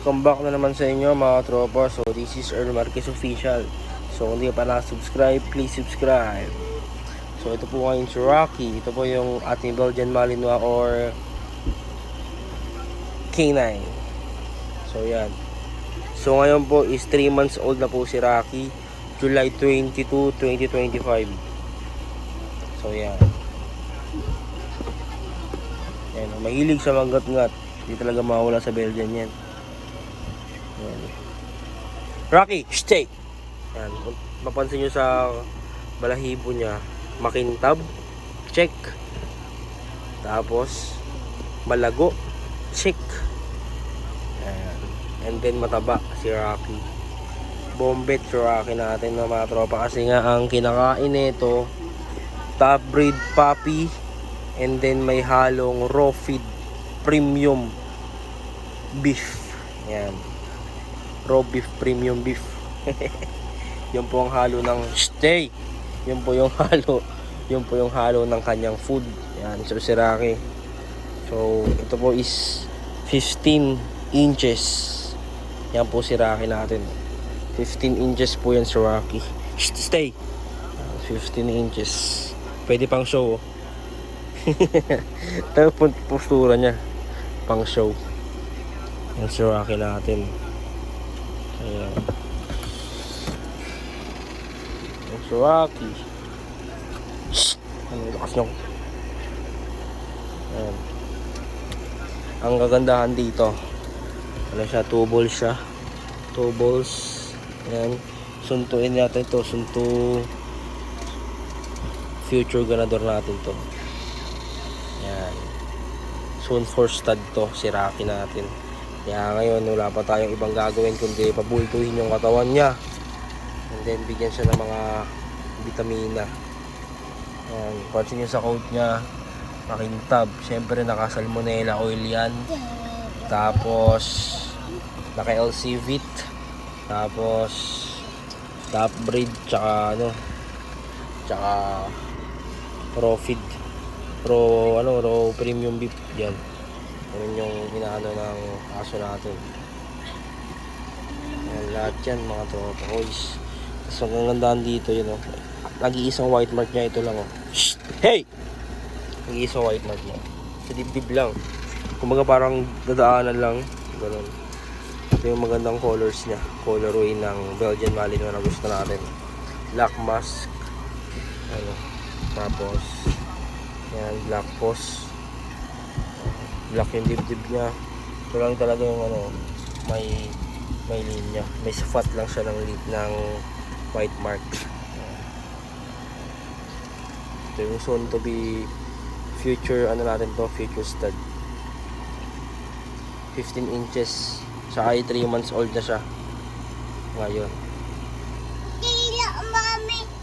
Welcome back na naman sa inyo mga tropa. So this is Earl Marquez Official. So kung hindi ka pa na-subscribe, please subscribe. So ito po ngayon si Rocky. Ito po yung ating Belgian Malinois or K9. So yan. So ngayon po is 3 months old na po si Rocky. July 22, 2025. So yan. Yan. Mahilig sa manggat-ngat. Hindi talaga mawala sa Belgian yan. Yan. Rocky, stay! Yan. Kung mapansin nyo sa balahibo niya, makintab, check. Tapos, malago, check. Yan. And then, mataba si Rocky. Bombet si Rocky natin na mga tropa. Kasi nga, ang kinakain nito, top breed puppy. And then, may halong raw feed premium beef. Yan. Raw beef, premium beef. Yun po ang halo ng stay. Yun po yung halo. Yun po yung halo ng kanyang food. Yan, so si Rocky. So, ito po is 15 inches. Yan po si Rocky natin. 15 inches po yan si Rocky. Stay. 15 inches. Pwede pang show. Tayo po postura niya. Pang show. Yan si Rocky natin. Ayan. Yan si Rocky. Ano lakas nyo. Ayan. Ang kagandahan dito, ano siya, 2 balls siya. 2 balls. Ayan. Suntuin natin ito. Sunto. Future ganador natin to. Ayan. Soon for stud to si Rocky natin. Kaya ngayon wala pa tayong ibang gagawin kundi pabultuhin yung katawan niya. And then bigyan siya ng mga vitamina. Ayan, pansin nyo sa coat niya, makintab. Siyempre naka salmonella oil yan. Tapos naka LC Vit. Tapos top breed tsaka ano, tsaka raw feed. Raw premium beef yan. Yun yung inaano ng aso natin. Ayan, lahat yan mga tropa boys. So ang gandaan dito yun, oh. Nag-iisang white mark niya, ito lang, oh. Shh! Hey! Nag-iisang white mark niya sa dibdib lang. Kumbaga parang dadaanan lang. Ganun. Ito yung magandang colors niya. Colorway ng Belgian Malinois na gusto natin. Black mask. Ano. Tapos yan, black post. Black yung dibdib niya. Ito lang talaga yung ano, may linya. May spot lang siya ng white mark. Ito yung soon to be future, ano natin to, future stud. 15 inches. Saka 3 months old na siya ngayon.